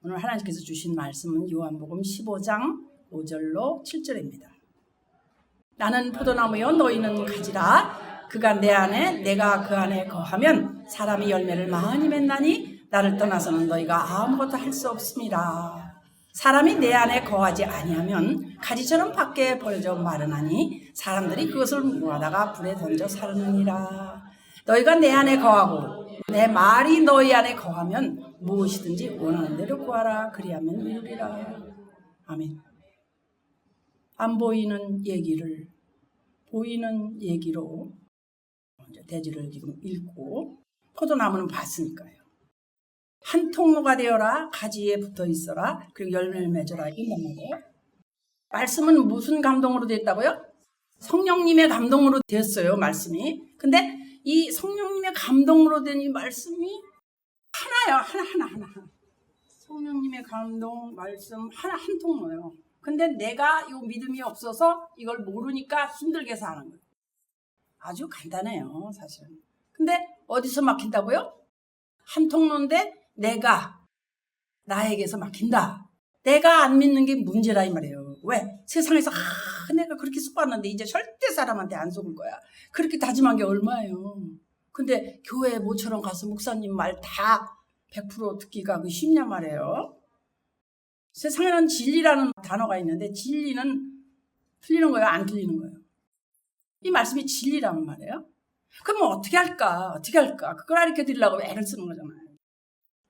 오늘 하나님께서 주신 말씀은 요한복음 15장 5절로 7절입니다. 나는 포도나무요 너희는 가지라. 그가 내 안에 내가 그 안에 거하면 사람이 열매를 많이 맺나니 나를 떠나서는 너희가 아무것도 할 수 없습니다. 사람이 내 안에 거하지 아니하면 가지처럼 밖에 버려져 마르나니 사람들이 그것을 모아다가 불에 던져 사르느니라. 너희가 내 안에 거하고 내 말이 너희 안에 거하면 무엇이든지 원하는 대로 구하라. 그리하면 이루리라. 아멘. 안 보이는 얘기를 보이는 얘기로 대지를 지금 읽고 포도나무는 봤으니까요. 한 통로가 되어라. 가지에 붙어 있어라. 그리고 열매를 맺어라. 이런 말이에요. 말씀은 무슨 감동으로 됐다고요? 성령님의 감동으로 됐어요. 말씀이. 근데 이 성령님의 감동으로 된 이 말씀이 하나요. 하나. 성령님의 감동 말씀 하나 한 통로예요. 근데 내가 이 믿음이 없어서 이걸 모르니까 힘들게 사는 거예요. 아주 간단해요, 사실은. 근데 어디서 막힌다고요? 한 통로인데 내가 나에게서 막힌다. 내가 안 믿는 게 문제라 이 말이에요. 왜? 세상에서 내가 그렇게 속았는데 이제 절대 사람한테 안 속을 거야. 그렇게 다짐한 게 얼마예요. 근데 교회 모처럼 가서 목사님 말 다 100% 듣기가 그 쉽냐 말이에요. 세상에는 진리라는 단어가 있는데 진리는 틀리는 거예요? 안 틀리는 거예요? 이 말씀이 진리라는 말이에요. 그럼 어떻게 할까? 그걸 가르쳐 드리려고 애를 쓰는 거잖아요.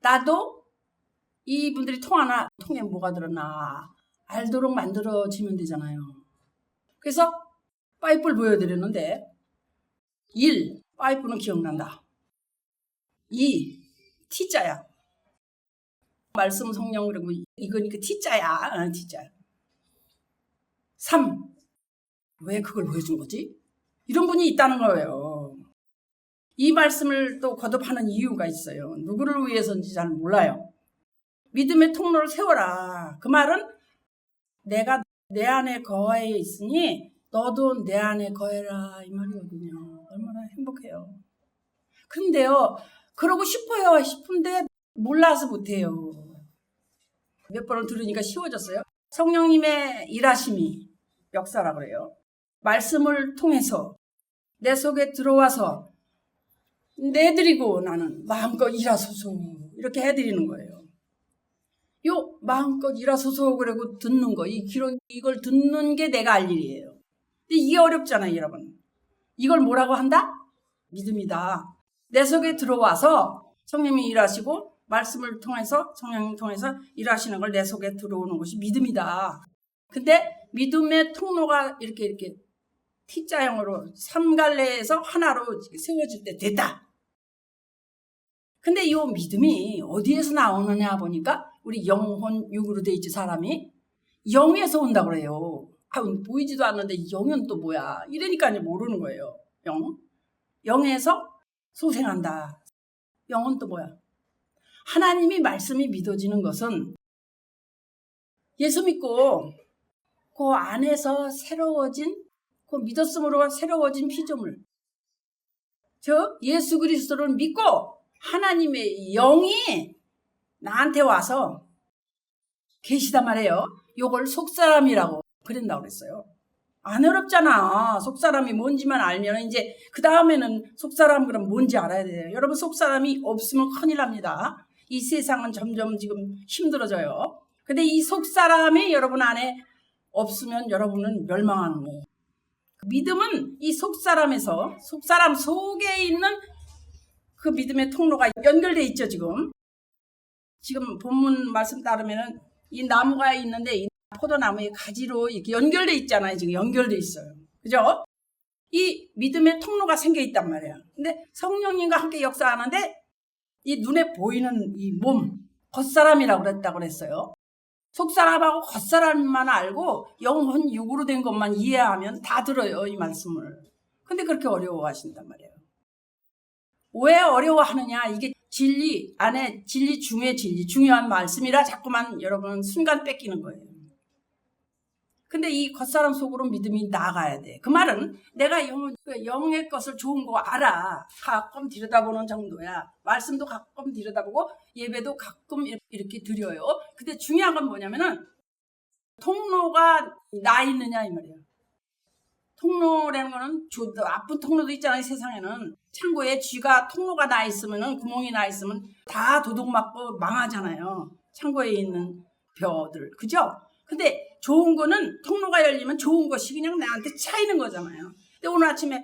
나도 이분들이 통에 뭐가 들었나 알도록 만들어지면 되잖아요. 그래서 파이프를 보여드렸는데 1. 파이프는 기억난다. 2. T자야. 말씀 성령 그리고 이거니까 T자야. T자야. 3. 왜 그걸 보여준 거지? 이런 분이 있다는 거예요. 이 말씀을 또 거듭하는 이유가 있어요. 누구를 위해서인지 잘 몰라요. 믿음의 통로를 세워라. 그 말은 내가 내 안에 거하여 있으니 너도 내 안에 거해라 이 말이거든요. 얼마나 행복해요. 근데요, 그러고 싶은데 몰라서 못해요. 몇 번을 들으니까 쉬워졌어요. 성령님의 일하심이 역사라고 그래요. 말씀을 통해서 내 속에 들어와서 내드리고 나는 마음껏 일하소서 이렇게 해드리는 거예요. 요 마음껏 일하소서 그러고 듣는 거, 이걸 듣는 게 내가 할 일이에요. 근데 이게 어렵잖아요, 여러분. 이걸 뭐라고 한다? 믿음이다. 내 속에 들어와서 성령님이 일하시고 말씀을 통해서 성령님 통해서 일하시는 걸 내 속에 들어오는 것이 믿음이다. 근데 믿음의 통로가 이렇게 T자형으로 3갈래에서 하나로 세워질 때 됐다. 근데 이 믿음이 어디에서 나오느냐 보니까 우리 영혼 육으로 돼 있지 사람이 영에서 온다고 그래요. 보이지도 않는데 영은 또 뭐야? 이러니까 모르는 거예요. 영에서 소생한다. 영은 또 뭐야? 하나님이 말씀이 믿어지는 것은 예수 믿고 그 안에서 새로워진 그 믿었음으로 새로워진 피조물 즉 예수 그리스도를 믿고 하나님의 영이 나한테 와서 계시단 말이에요. 요걸 속사람이라고 그런다고 그랬어요. 안 어렵잖아. 속사람이 뭔지만 알면 이제 그 다음에는 속사람 그럼 뭔지 알아야 돼요. 여러분 속사람이 없으면 큰일 납니다. 이 세상은 점점 지금 힘들어져요. 근데 이 속사람이 여러분 안에 없으면 여러분은 멸망하는 거예요. 믿음은 이 속사람에서 속사람 속에 있는 그 믿음의 통로가 연결돼 있죠. 지금 본문 말씀 따르면은 이 나무가 있는데 이 포도나무의 가지로 이렇게 연결돼 있잖아요. 지금 연결돼 있어요. 그죠? 이 믿음의 통로가 생겨 있단 말이에요. 근데 성령님과 함께 역사하는데 이 눈에 보이는 이 몸, 겉사람이라고 그랬어요. 속사람하고 겉사람만 알고 영혼 육으로 된 것만 이해하면 다 들어요. 이 말씀을. 근데 그렇게 어려워하신단 말이에요. 왜 어려워하느냐? 이게 진리 안에 진리 중에 진리 중요한 말씀이라 자꾸만 여러분 순간 뺏기는 거예요. 근데 이 겉사람 속으로 믿음이 나가야 돼. 그 말은 내가 영의 것을 좋은 거 알아. 가끔 들여다보는 정도야. 말씀도 가끔 들여다보고 예배도 가끔 이렇게 드려요. 근데 중요한 건 뭐냐면은 통로가 나 있느냐 이 말이에요. 통로라는 거는 나쁜 통로도 있잖아요. 세상에는 창고에 쥐가 통로가 나 있으면은 구멍이 나 있으면 다 도둑 맞고 망하잖아요. 창고에 있는 벼들 그죠? 근데 좋은 거는 통로가 열리면 좋은 것이 그냥 나한테 차이는 거잖아요. 근데 오늘 아침에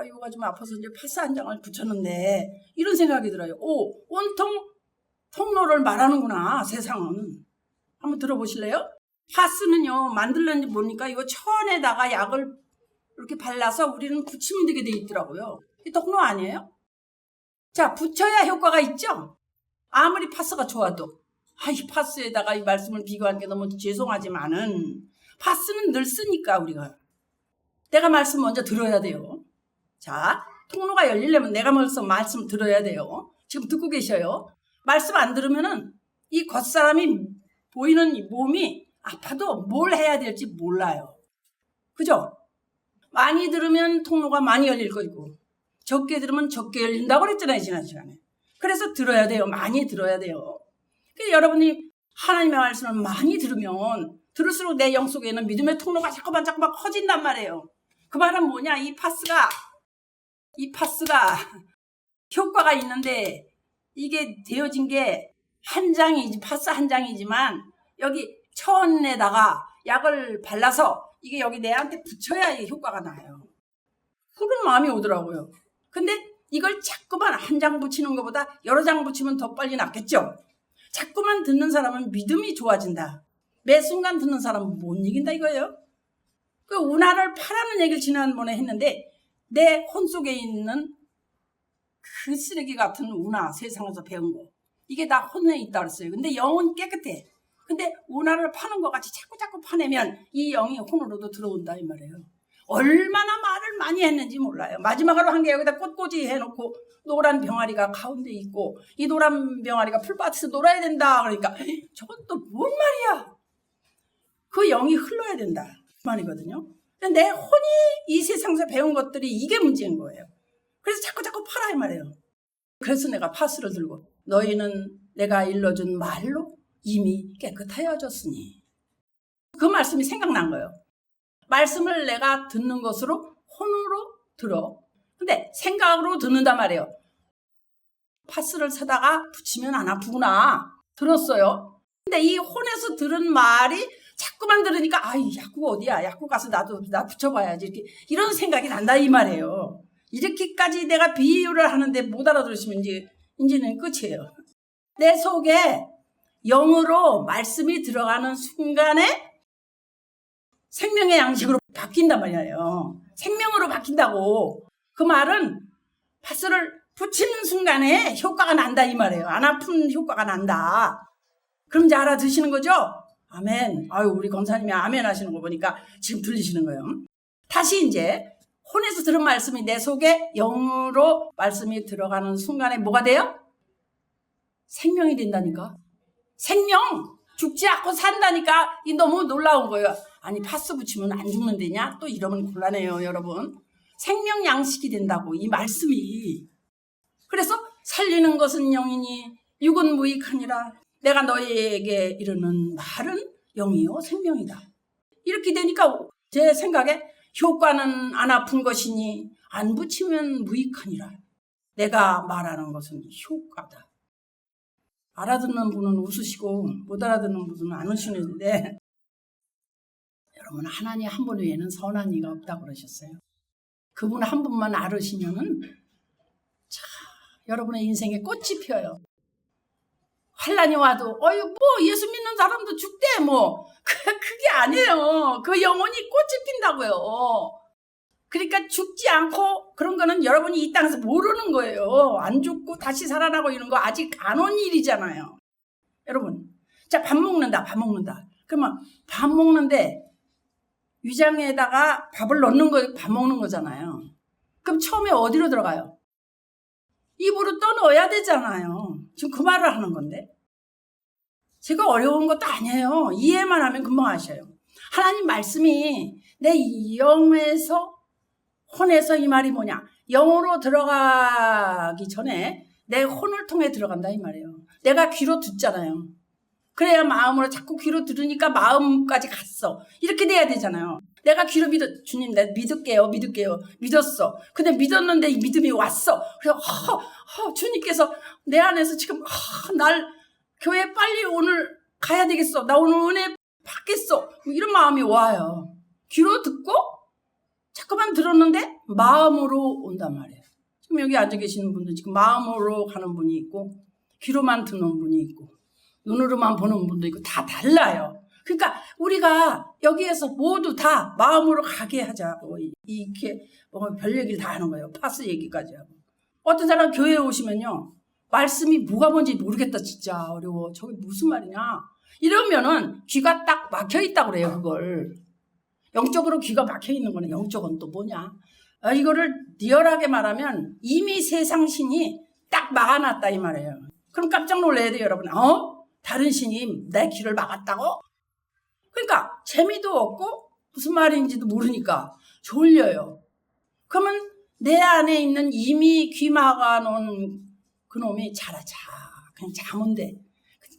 이거가 좀 아파서 이제 파스 한 장을 붙였는데 이런 생각이 들어요. 온통 통로를 말하는구나 세상은. 한번 들어보실래요? 파스는요 만들는지 모르니까 이거 천에다가 약을 이렇게 발라서 우리는 붙이면 되게 돼 있더라고요. 이 통로 아니에요? 자, 붙여야 효과가 있죠? 아무리 파스가 좋아도. 이 파스에다가 이 말씀을 비교한 게 너무 죄송하지만은 파스는 늘 쓰니까 우리가. 내가 말씀 먼저 들어야 돼요. 자, 통로가 열리려면 내가 먼저 말씀 들어야 돼요. 지금 듣고 계셔요. 말씀 안 들으면은 이 겉사람이 보이는 이 몸이 아파도 뭘 해야 될지 몰라요. 그죠? 많이 들으면 통로가 많이 열릴 거고 적게 들으면 적게 열린다고 그랬잖아요. 지난 시간에. 그래서 들어야 돼요. 많이 들어야 돼요. 그래서 여러분이 하나님의 말씀을 많이 들으면 들을수록 내 영 속에는 믿음의 통로가 자꾸만 커진단 말이에요. 그 말은 뭐냐? 이 파스가 효과가 있는데 이게 되어진 게 한 장이지 파스 한 장이지만 여기 천에다가 약을 발라서 이게 여기 내한테 붙여야 이게 효과가 나요. 그런 마음이 오더라고요. 근데 이걸 자꾸만 한 장 붙이는 것보다 여러 장 붙이면 더 빨리 낫겠죠? 자꾸만 듣는 사람은 믿음이 좋아진다. 매 순간 듣는 사람은 못 이긴다 이거예요. 그 운하를 파라는 얘기를 지난번에 했는데 내 혼 속에 있는 그 쓰레기 같은 운하 세상에서 배운 거 이게 다 혼에 있다 그랬어요. 근데 영은 깨끗해. 근데 운하를 파는 것 같이 자꾸 파내면 이 영이 혼으로도 들어온다 이 말이에요. 얼마나 말을 많이 했는지 몰라요. 마지막으로 한 게 여기다 꽃꽂이 해놓고 노란 병아리가 가운데 있고 이 노란 병아리가 풀밭에서 놀아야 된다 그러니까 저건 또 뭔 말이야. 그 영이 흘러야 된다 그 말이거든요. 근데 내 혼이 이 세상에서 배운 것들이 이게 문제인 거예요. 그래서 자꾸 팔아 이 말이에요. 그래서 내가 파스를 들고 너희는 내가 일러준 말로 이미 깨끗하여졌으니 그 말씀이 생각난 거예요. 말씀을 내가 듣는 것으로 혼으로 들어. 근데 생각으로 듣는단 말이에요. 파스를 사다가 붙이면 안 아프구나. 들었어요. 근데 이 혼에서 들은 말이 자꾸만 들으니까 약국 어디야? 약국 가서 나 붙여봐야지. 이런 생각이 난다 이 말이에요. 이렇게까지 내가 비유를 하는데 못 알아들으시면 이제는 끝이에요. 내 속에 영으로 말씀이 들어가는 순간에 생명의 양식으로 바뀐단 말이에요. 생명으로 바뀐다고. 그 말은 파스를 붙이는 순간에 효과가 난다 이 말이에요. 안 아픈 효과가 난다. 그럼 이제 알아드시는 거죠? 아멘. 우리 권사님이 아멘 하시는 거 보니까 지금 들리시는 거예요. 다시 이제 혼에서 들은 말씀이 내 속에 영으로 말씀이 들어가는 순간에 뭐가 돼요? 생명이 된다니까. 생명! 죽지 않고 산다니까. 이 너무 놀라운 거예요. 아니 파스 붙이면 안 죽는데냐? 또 이러면 곤란해요 여러분. 생명 양식이 된다고 이 말씀이. 그래서 살리는 것은 영이니 육은 무익하니라. 내가 너희에게 이르는 말은 영이요 생명이다. 이렇게 되니까 제 생각에 효과는 안 아픈 것이니 안 붙이면 무익하니라. 내가 말하는 것은 효과다. 알아듣는 분은 웃으시고 못 알아듣는 분은 안 웃으시는데 여러분 하나님 한 분 외에는 선한 이가 없다고 그러셨어요. 그분 한 분만 알으시면은 여러분의 인생에 꽃이 피어요. 환난이 와도 예수 믿는 사람도 죽대 그게 아니에요. 그 영혼이 꽃이 핀다고요. 그러니까 죽지 않고 그런 거는 여러분이 이 땅에서 모르는 거예요. 안 죽고 다시 살아나고 이런 거 아직 안 온 일이잖아요. 여러분 자 밥 먹는다. 그러면 밥 먹는데 위장에다가 밥을 넣는 거 밥 먹는 거잖아요. 그럼 처음에 어디로 들어가요? 입으로 떠넣어야 되잖아요. 지금 그 말을 하는 건데 제가 어려운 것도 아니에요. 이해만 하면 금방 아셔요. 하나님 말씀이 내 영에서 혼에서 이 말이 뭐냐? 영으로 들어가기 전에 내 혼을 통해 들어간다 이 말이에요. 내가 귀로 듣잖아요. 그래야 마음으로 자꾸 귀로 들으니까 마음까지 갔어. 이렇게 돼야 되잖아요. 내가 귀로 주님, 내가 믿을게요. 믿었어. 근데 믿었는데 이 믿음이 왔어. 그래서 주님께서 내 안에서 지금 날 교회 빨리 오늘 가야 되겠어. 나 오늘 은혜 받겠어. 이런 마음이 와요. 귀로 듣고 자꾸만 들었는데 마음으로 온단 말이에요. 지금 여기 앉아 계시는 분들 지금 마음으로 가는 분이 있고 귀로만 듣는 분이 있고 눈으로만 보는 분도 있고 다 달라요. 그러니까 우리가 여기에서 모두 다 마음으로 가게 하자고 이렇게 별 얘기를 다 하는 거예요. 파스 얘기까지 하고. 어떤 사람 교회에 오시면요. 말씀이 뭐가 뭔지 모르겠다. 진짜 어려워. 저게 무슨 말이냐. 이러면은 귀가 딱 막혀 있다고 그래요. 그걸. 영적으로 귀가 막혀 있는 거는 영적은 또 뭐냐. 이거를 리얼하게 말하면 이미 세상 신이 딱 막아놨다 이 말이에요. 그럼 깜짝 놀라야 돼요. 여러분. 다른 신이 내 귀를 막았다고? 그러니까 재미도 없고 무슨 말인지도 모르니까 졸려요. 그러면 내 안에 있는 이미 귀 막아놓은 그놈이 자라. 그냥 자면 돼.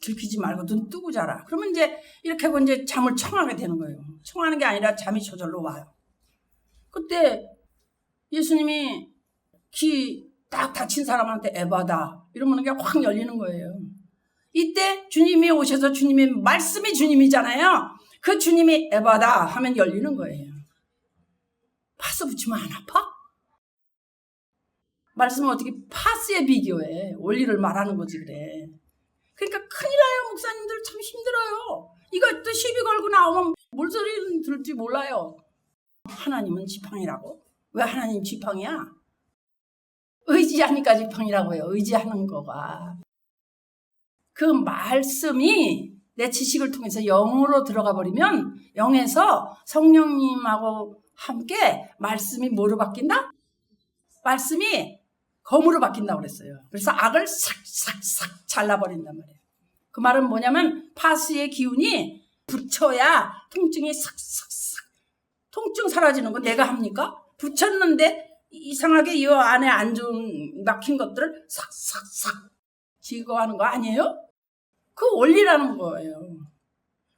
들키지 말고 눈 뜨고 자라. 그러면 이제 이렇게 하고 이제 잠을 청하게 되는 거예요. 청하는 게 아니라 잠이 저절로 와요. 그때 예수님이 귀 딱 다친 사람한테 에바다 이러면 그게 확 열리는 거예요. 이때 주님이 오셔서 주님의 말씀이 주님이잖아요. 그 주님이 에바다 하면 열리는 거예요. 파스 붙이면 안 아파? 말씀은 어떻게 파스에 비교해. 원리를 말하는 거지 그래. 그러니까 큰일 나요. 목사님들 참 힘들어요. 이거 또 시비 걸고 나오면 뭘 소리는 들을지 몰라요. 하나님은 지팡이라고? 왜 하나님 지팡이야? 의지하니까 지팡이라고요. 의지하는 거가. 그 말씀이 내 지식을 통해서 영으로 들어가 버리면 영에서 성령님하고 함께 말씀이 뭐로 바뀐다? 말씀이 검으로 바뀐다고 그랬어요. 그래서 악을 싹싹싹 잘라버린단 말이에요. 그 말은 뭐냐면 파스의 기운이 붙여야 통증이 싹싹싹. 통증 사라지는 거 내가 합니까? 붙였는데 이상하게 이 안에 안 좋은 막힌 것들을 싹싹싹 제거하는 거 아니에요? 그 원리라는 거예요.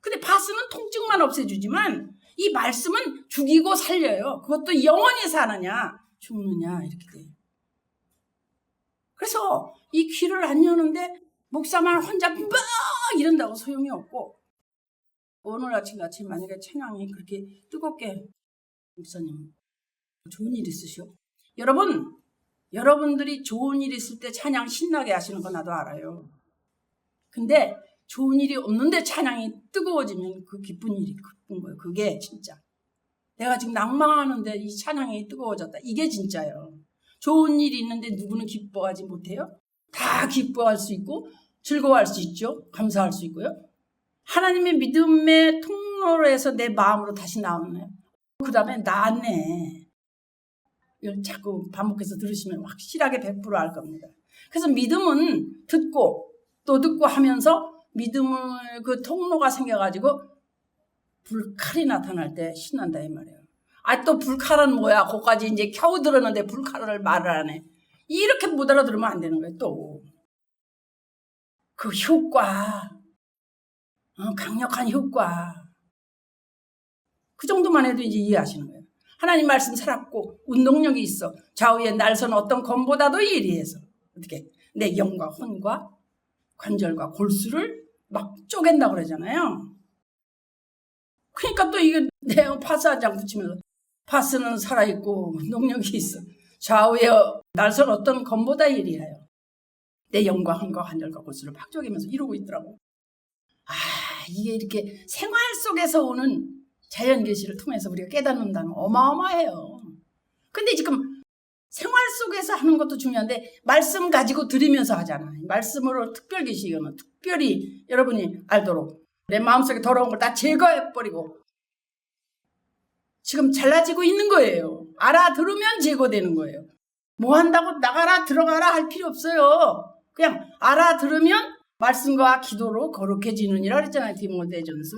근데 파스는 통증만 없애주지만 이 말씀은 죽이고 살려요. 그것도 영원히 사느냐 죽느냐 이렇게 돼요. 그래서 이 귀를 안 여는데 목사만 혼자 막 이런다고 소용이 없고 오늘 아침같이 만약에 찬양이 그렇게 뜨겁게 목사님 좋은 일 있으시오? 여러분들이 좋은 일 있을 때 찬양 신나게 하시는 거 나도 알아요. 근데 좋은 일이 없는데 찬양이 뜨거워지면 그 기쁜 일이 기쁜 거예요. 그게 진짜. 내가 지금 낭망하는데 이 찬양이 뜨거워졌다. 이게 진짜예요. 좋은 일이 있는데 누구는 기뻐하지 못해요? 다 기뻐할 수 있고 즐거워할 수 있죠. 감사할 수 있고요. 하나님의 믿음의 통로로 해서 내 마음으로 다시 나오네요. 그 다음에 나네. 이걸 자꾸 반복해서 들으시면 확실하게 100%알 겁니다. 그래서 믿음은 듣고 또 듣고 하면서 믿음을 그 통로가 생겨가지고 불칼이 나타날 때 신난다 이 말이에요. 또 불칼은 뭐야? 거기까지 이제 겨우 들었는데 불칼을 말을 안 해. 이렇게 못 알아들으면 안 되는 거예요. 또 그 효과, 강력한 효과. 그 정도만 해도 이제 이해하시는 거예요. 하나님 말씀 살았고 운동력이 있어. 좌우에 날선 어떤 검보다도 예리해서 어떻게 내 영과 혼과 관절과 골수를 막 쪼갠다고 그러잖아요. 그러니까 또 이게 내 파스 한 장 붙이면서 파스는 살아있고 운동력이 있어. 좌우에 날선 어떤 검보다 예리해요. 내 영과 혼과 관절과 골수를 막 쪼개면서 이러고 있더라고. 이게 이렇게 생활 속에서 오는 자연 계시를 통해서 우리가 깨닫는다는 어마어마해요. 근데 지금 생활 속에서 하는 것도 중요한데 말씀 가지고 들으면서 하잖아요. 말씀으로 특별 계시는 특별히 여러분이 알도록 내 마음속에 더러운 걸 다 제거해버리고 지금 잘라지고 있는 거예요. 알아들으면 제거되는 거예요. 뭐 한다고 나가라 들어가라 할 필요 없어요. 그냥 알아들으면 말씀과 기도로 거룩해지느니라 그랬잖아요. 디모데전서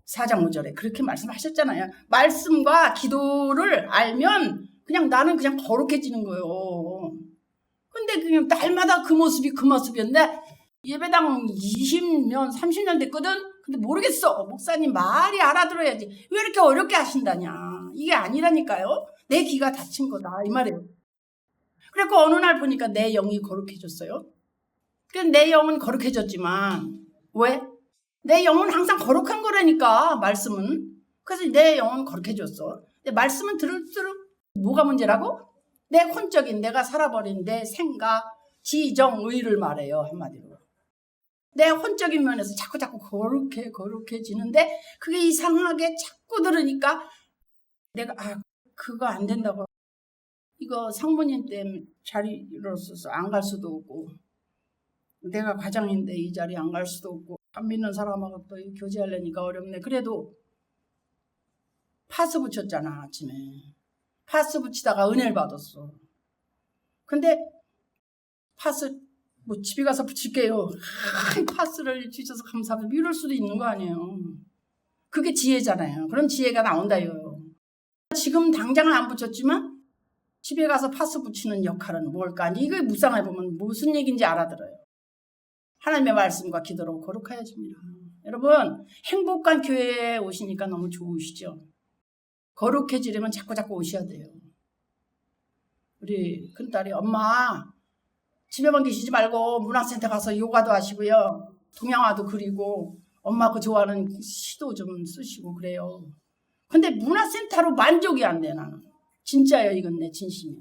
4장 5절에 그렇게 말씀하셨잖아요. 말씀과 기도를 알면 그냥 나는 그냥 거룩해지는 거예요. 근데 그냥 날마다 그 모습이었는데 예배당 20년, 30년 됐거든? 근데 모르겠어. 목사님 말이 알아들어야지. 왜 이렇게 어렵게 하신다냐. 이게 아니라니까요. 내 귀가 다친 거다. 이 말이에요. 그래서 어느 날 보니까 내 영이 거룩해졌어요. 내 영은 거룩해졌지만 왜? 내 영은 항상 거룩한 거라니까 말씀은. 그래서 내 영은 거룩해졌어. 근데 말씀은 들을수록 뭐가 문제라고? 내 혼적인 내가 살아버린 내 생각, 지정, 의를 말해요. 한마디로. 내 혼적인 면에서 자꾸 거룩해지는데 그게 이상하게 자꾸 들으니까 내가 그거 안 된다고. 이거 상무님 때문에 자리를 없어서 안 갈 수도 없고 내가 과장인데 이 자리에 안 갈 수도 없고 안 믿는 사람하고 또 교제하려니까 어렵네. 그래도 파스 붙였잖아. 아침에 파스 붙이다가 은혜를 받았어. 근데 파스 집에 가서 붙일게요. 파스를 주셔서 감사합니다. 이럴 수도 있는 거 아니에요. 그게 지혜잖아요. 그런 지혜가 나온다요. 지금 당장은 안 붙였지만 집에 가서 파스 붙이는 역할은 뭘까? 이거 묵상해 보면 무슨 얘기인지 알아들어요. 하나님의 말씀과 기도로 거룩하여집니다. 여러분 행복한 교회에 오시니까 너무 좋으시죠? 거룩해지려면 자꾸 오셔야 돼요. 우리 큰딸이 엄마 집에만 계시지 말고 문화센터 가서 요가도 하시고요. 동양화도 그리고 엄마 그 좋아하는 시도 좀 쓰시고 그래요. 근데 문화센터로 만족이 안 돼 나는. 진짜예요. 이건 내 진심이야.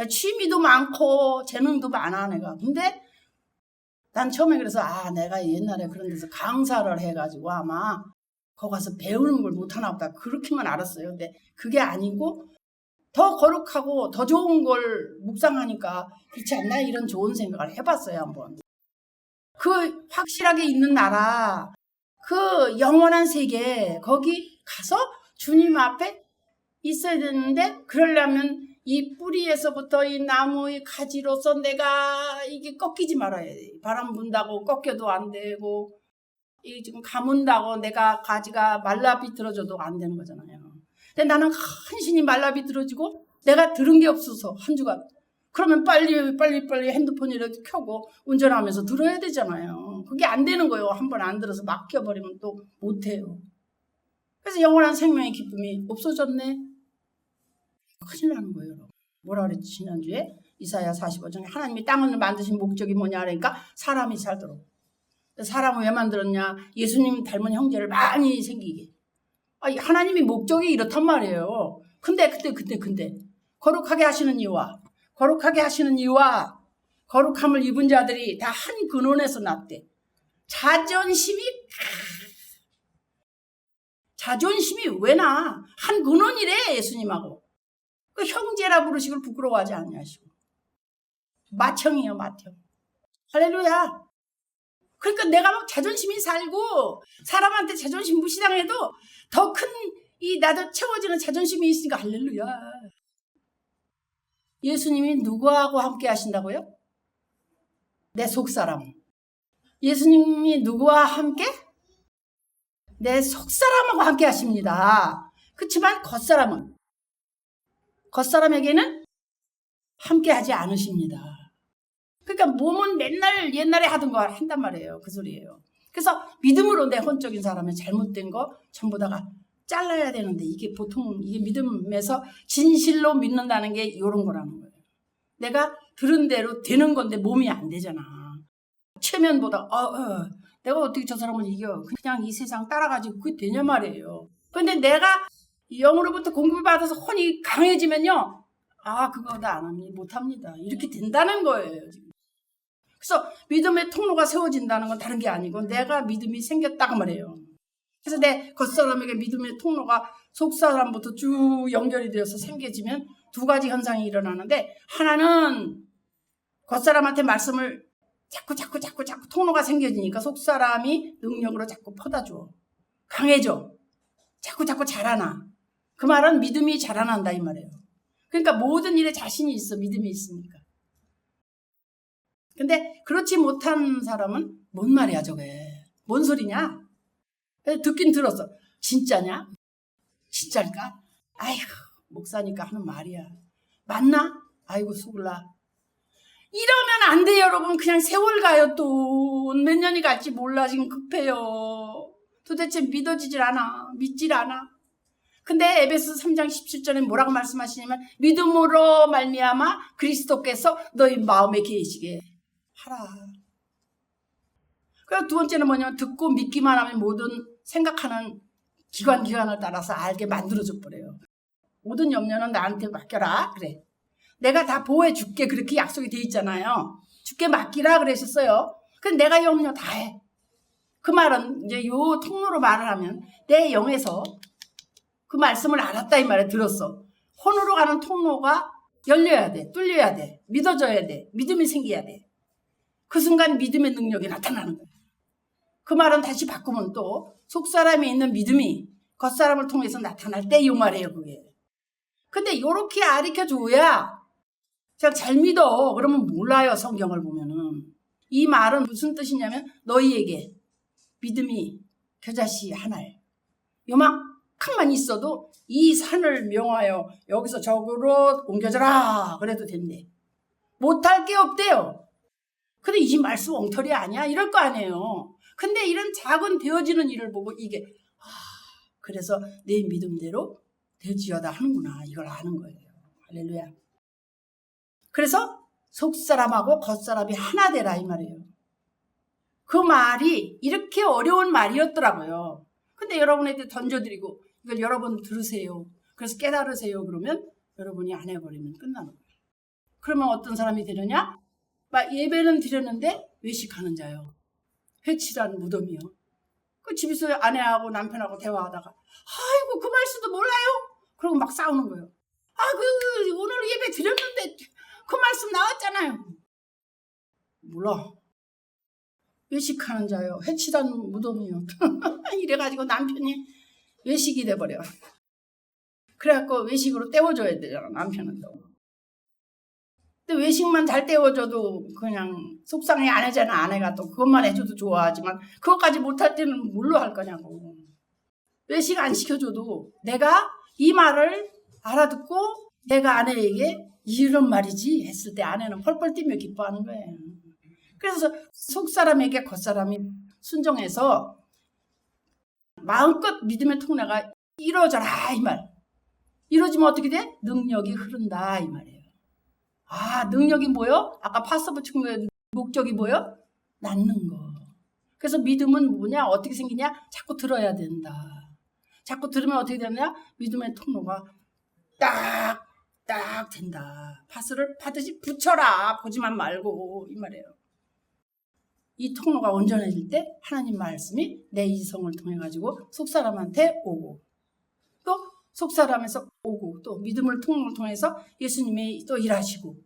취미도 많고 재능도 많아 내가. 근데 난 처음에 그래서 내가 옛날에 그런 데서 강사를 해가지고 아마 거기 가서 배우는 걸 못하나 보다 그렇게만 알았어요. 근데 그게 아니고 더 거룩하고 더 좋은 걸 묵상하니까 그렇지 않나 이런 좋은 생각을 해봤어요. 한번. 그 확실하게 있는 나라 그 영원한 세계 거기 가서 주님 앞에 있어야 되는데 그러려면 이 뿌리에서부터 이 나무의 가지로서 내가 이게 꺾이지 말아야 돼. 바람 분다고 꺾여도 안 되고 이 지금 가문다고 내가 가지가 말라 비틀어져도 안 되는 거잖아요. 근데 나는 한신이 말라 비틀어지고 내가 들은 게 없어서 한 주간 그러면 빨리 핸드폰 이렇게 켜고 운전하면서 들어야 되잖아요. 그게 안 되는 거예요. 한 번 안 들어서 막혀버리면 또 못해요. 그래서 영원한 생명의 기쁨이 없어졌네. 큰일 나는 거예요. 뭐라 그랬지 지난주에? 이사야 45장에 하나님이 땅을 만드신 목적이 뭐냐 그러니까 사람이 살도록. 사람을 왜 만들었냐? 예수님 닮은 형제를 많이 생기게. 하나님이 목적이 이렇단 말이에요. 근데 거룩하게 하시는 이유와 거룩함을 입은 자들이 다 한 근원에서 났대. 자존심이 왜 나? 한 근원이래 예수님하고. 그 형제라 부르시길 부끄러워하지 않냐시고. 맏형이에요 맏형. 할렐루야. 그러니까 내가 막 자존심이 살고 사람한테 자존심 무시당해도 더 큰 이 나도 채워지는 자존심이 있으니까 할렐루야. 예수님이 누구하고 함께 하신다고요? 내 속사람. 예수님이 누구와 함께? 내 속사람하고 함께 하십니다. 그렇지만 겉사람에게는 함께 하지 않으십니다. 그러니까 몸은 맨날 옛날에 하던 거 한단 말이에요. 그 소리예요. 그래서 믿음으로 내 혼적인 사람의 잘못된 거 전부 다가 잘라야 되는데 이게 보통 이게 믿음에서 진실로 믿는다는 게 이런 거라는 거예요. 내가 들은 대로 되는 건데 몸이 안 되잖아. 체면보다 내가 어떻게 저 사람을 이겨. 그냥 이 세상 따라가지고 그게 되냐 말이에요. 근데 내가 영으로부터 공급을 받아서 혼이 강해지면요. 그거 나 안 합니다. 못합니다. 이렇게 된다는 거예요. 그래서 믿음의 통로가 세워진다는 건 다른 게 아니고 내가 믿음이 생겼다고 말해요. 그래서 내 겉사람에게 믿음의 통로가 속사람부터 쭉 연결이 되어서 생겨지면 두 가지 현상이 일어나는데 하나는 겉사람한테 말씀을 자꾸 통로가 생겨지니까 속사람이 능력으로 자꾸 퍼다줘. 강해져. 자꾸 자라나. 그 말은 믿음이 자라난다 이 말이에요. 그러니까 모든 일에 자신이 있어. 믿음이 있으니까. 근데 그렇지 못한 사람은 뭔 말이야 저게. 뭔 소리냐. 듣긴 들었어. 진짜냐? 진짜일까? 아이고 목사니까 하는 말이야. 맞나? 아이고 속을라. 이러면 안 돼요, 여러분. 그냥 세월 가요, 또. 몇 년이 갈지 몰라. 지금 급해요. 도대체 믿어지질 않아. 믿질 않아. 근데 에베소 3장 17절에 뭐라고 말씀하시냐면 믿음으로 말미암아 그리스도께서 너희 마음에 계시게 하라. 그리고 두 번째는 뭐냐면 듣고 믿기만 하면 모든 생각하는 기관을 따라서 알게 만들어줘 버려요. 모든 염려는 나한테 맡겨라. 그래. 내가 다 보호해 줄게. 그렇게 약속이 돼 있잖아요. 주께 맡기라 그러셨어요. 근데 내가 염려 다 해. 그 말은 이제 요 통로로 말을 하면 내 영에서 그 말씀을 알았다 이 말에 들었어. 혼으로 가는 통로가 열려야 돼. 뚫려야 돼. 믿어져야 돼. 믿음이 생겨야 돼. 그 순간 믿음의 능력이 나타나는 거야. 그 말은 다시 바꾸면 또 속사람에 있는 믿음이 겉사람을 통해서 나타날 때 이 말이에요. 그게. 근데 요렇게 가르쳐줘야 그냥 잘 믿어. 그러면 몰라요. 성경을 보면은. 이 말은 무슨 뜻이냐면 너희에게 믿음이 겨자씨 하나에 요만큼만 있어도 이 산을 명하여 여기서 저기로 옮겨져라 그래도 된대. 못할 게 없대요. 근데 이 말씀 엉터리 아니야? 이럴 거 아니에요. 근데 이런 작은 되어지는 일을 보고 이게 그래서 내 믿음대로 되지어다 하는구나. 이걸 아는 거예요. 할렐루야. 그래서 속사람하고 겉사람이 하나 되라 이 말이에요. 그 말이 이렇게 어려운 말이었더라고요. 근데 여러분에게 던져드리고 이걸 여러분 들으세요. 그래서 깨달으세요. 그러면 여러분이 안 해버리면 끝나는 거예요. 그러면 어떤 사람이 되느냐? 막 예배는 드렸는데 외식하는 자요. 회칠한 무덤이요. 그 집에서 아내하고 남편하고 대화하다가 아이고 그 말씀도 몰라요? 그러고 막 싸우는 거예요. 오늘 예배 드렸는데 그 말씀 나왔잖아요. 몰라. 외식하는 자요. 회칠한 무덤이요. 이래가지고 남편이 외식이 돼버려. 그래갖고 외식으로 때워줘야 되잖아. 남편은 또. 근데 외식만 잘 때워줘도 그냥 속상해 안 하잖아. 아내가 또 그것만 해줘도 좋아하지만 그것까지 못할 때는 뭘로 할 거냐고. 외식 안 시켜줘도 내가 이 말을 알아듣고 내가 아내에게 이런 말이지 했을 때 아내는 펄펄 뛰며 기뻐하는 거예요. 그래서 속사람에게 겉사람이 순종해서 마음껏 믿음의 통로가 이루어져라 이 말. 이루어지면 어떻게 돼? 능력이 흐른다 이 말이에요. 능력이 뭐요? 아까 파스터 붙인 거의 목적이 뭐요? 낳는 거. 그래서 믿음은 뭐냐? 어떻게 생기냐? 자꾸 들어야 된다. 자꾸 들으면 어떻게 되냐? 믿음의 통로가 딱 된다. 파스를 받듯이 붙여라. 보지만 말고 이 말이에요. 이 통로가 온전해질 때 하나님 말씀이 내 이성을 통해 가지고 속사람한테 오고 또 속사람에서 오고 또 믿음을 통로를 통해서 예수님이 또 일하시고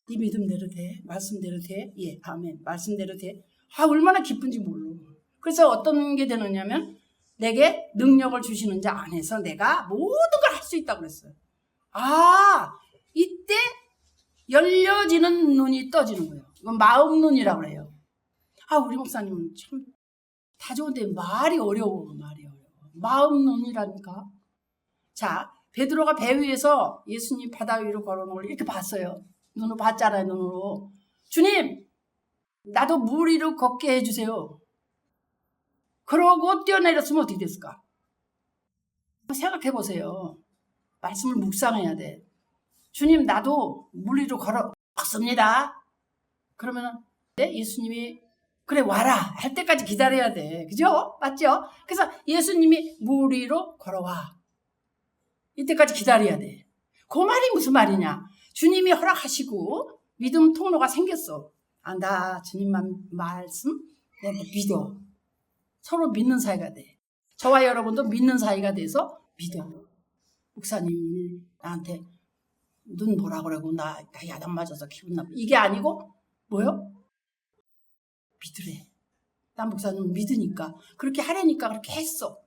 이 믿음대로 돼. 말씀대로 돼. 예, 아멘. 말씀대로 돼. 얼마나 기쁜지 몰라. 그래서 어떤 게 되느냐면 내게 능력을 주시는 자 안에서 내가 모든 걸 할 수 있다고 그랬어요. 이때 열려지는 눈이 떠지는 거예요. 이건 마음 눈이라고 그래요. 우리 목사님은 참 다 좋은데 말이 어려워. 마음 눈이라니까. 자, 베드로가 배 위에서 예수님 바다 위로 걸어오는 걸 이렇게 봤어요. 눈으로 봤잖아요, 눈으로. 주님, 나도 물 위로 걷게 해주세요. 그러고 뛰어내렸으면 어떻게 됐을까? 생각해 보세요. 말씀을 묵상해야 돼. 주님, 나도 물 위로 걷습니다. 그러면 예수님이 그래 와라 할 때까지 기다려야 돼. 그죠? 맞죠? 그래서 예수님이 물 위로 걸어와. 이때까지 기다려야 돼. 그 말이 무슨 말이냐? 주님이 허락하시고 믿음 통로가 생겼어. 나 주님만 말씀 내가 믿어. 서로 믿는 사이가 돼. 저와 여러분도 믿는 사이가 돼서 믿어. 목사님이 나한테 눈 보라 그러고 나 야단 맞아서 기분 나빠. 이게 아니고 뭐요? 믿으래. 난 목사님 믿으니까 그렇게 하려니까 그렇게 했어.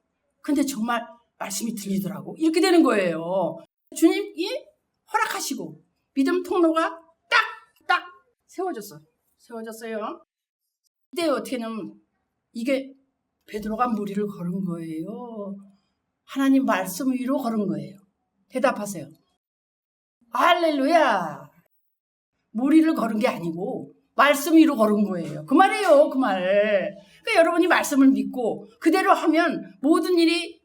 근데 정말 말씀이 들리더라고. 이렇게 되는 거예요. 주님이 허락하시고 믿음 통로가 딱 세워졌어요. 이때 어떻게 하냐면 이게 베드로가 물 위를 걸은 거예요. 하나님 말씀 위로 걸은 거예요. 대답하세요. 할렐루야. 무리를 걸은 게 아니고 말씀 위로 걸은 거예요. 그 말이에요. 그 말. 그러니까 여러분이 말씀을 믿고 그대로 하면 모든 일이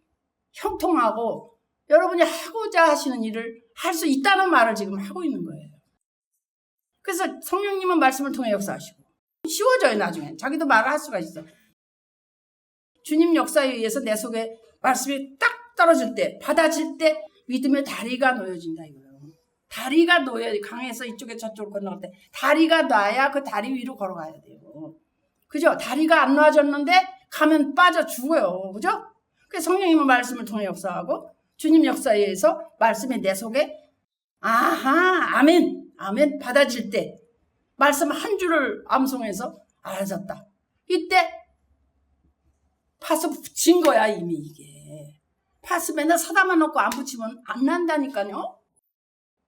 형통하고 여러분이 하고자 하시는 일을 할 수 있다는 말을 지금 하고 있는 거예요. 그래서 성령님은 말씀을 통해 역사하시고 쉬워져요. 나중에 자기도 말을 할 수가 있어. 주님 역사에 의해서 내 속에 말씀이 딱 떨어질 때, 받아질 때 믿음의 다리가 놓여진다 이거예요. 다리가 놓여, 강에서 이쪽에 저쪽으로 건너갈 때 다리가 놔야 그 다리 위로 걸어가야 돼요. 그죠? 다리가 안 놔졌는데 가면 빠져 죽어요. 그죠? 그래서 성령님은 말씀을 통해 역사하고 주님 역사에 의해서 말씀이 내 속에 아하 아멘 아멘 받아질 때 말씀 한 줄을 암송해서 알아졌다. 이때 파스 붙인 거야 이미 이게. 파스 맨날 사다만 놓고 안 붙이면 안 난다니까요.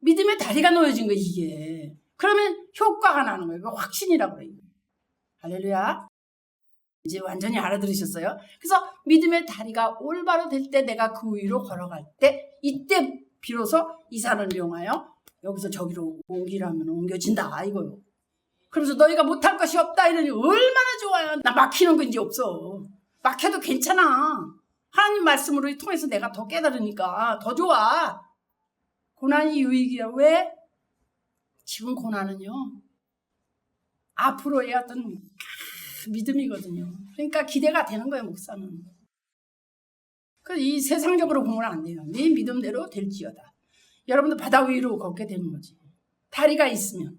믿음의 다리가 놓여진 거 이게. 그러면 효과가 나는 거예요. 이거 확신이라고 그래요. 할렐루야. 이제 완전히 알아들으셨어요? 그래서 믿음의 다리가 올바로 될 때 내가 그 위로 걸어갈 때 이때 비로소 이 산을 이용하여 여기서 저기로 옮기라면 옮겨진다 이거요. 그러면서 너희가 못할 것이 없다 이러니 얼마나 좋아요. 나 막히는 거 이제 없어. 막혀도 괜찮아. 하나님 말씀으로 통해서 내가 더 깨달으니까 더 좋아. 고난이 유익이야. 왜? 지금 고난은요. 앞으로의 어떤 믿음이거든요. 그러니까 기대가 되는 거예요. 목사는. 그래서 이 세상적으로 보면 안 돼요. 네 믿음대로 될지어다. 여러분도 바다 위로 걷게 되는 거지. 다리가 있으면.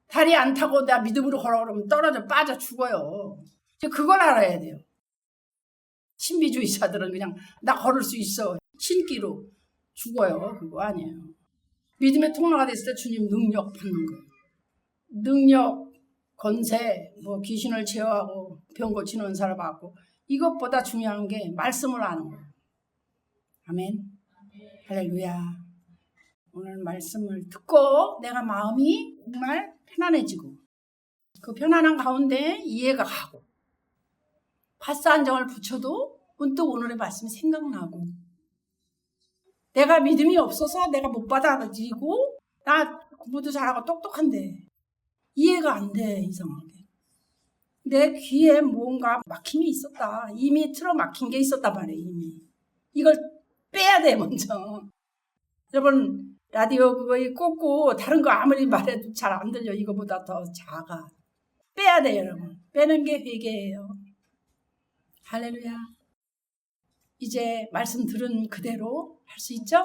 다리 안 타고 나 믿음으로 걸어오면 떨어져 빠져 죽어요. 그걸 알아야 돼요. 신비주의자들은 그냥 나 걸을 수 있어. 신기로 죽어요. 그거 아니에요. 믿음의 통로가 됐을 때 주님 능력 받는 거예요. 능력, 권세, 뭐 귀신을 제어하고 병 고치는 은사를 받고 이것보다 중요한 게 말씀을 아는 거예요. 아멘. 할렐루야. 오늘 말씀을 듣고 내가 마음이 정말 편안해지고 그 편안한 가운데 이해가 가고 파스 한정을 붙여도 문득 오늘의 말씀이 생각나고 내가 믿음이 없어서 내가 못 받아들이고 나 공부도 잘하고 똑똑한데 이해가 안 돼. 이상하게. 내 귀에 뭔가 막힘이 있었다. 이미 틀어막힌 게 있었단 말이에요. 이미. 이걸 빼야 돼 먼저. 여러분 라디오 그거 꽂고 다른 거 아무리 말해도 잘 안 들려. 이거보다 더 작아. 빼야 돼 여러분. 빼는 게 회개예요. 할렐루야. 이제 말씀 들은 그대로 할 수 있죠?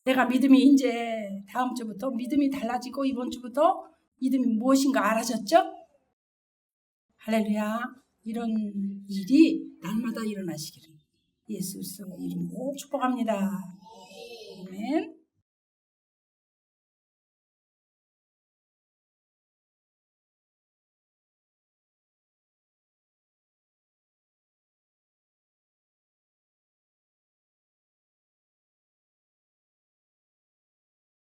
내가 믿음이 이제 다음 주부터 믿음이 달라지고 이번 주부터 믿음이 무엇인가 알아졌죠? 할렐루야. 이런 일이 날마다 일어나시기를 예수 그리스도의 이름으로 축복합니다.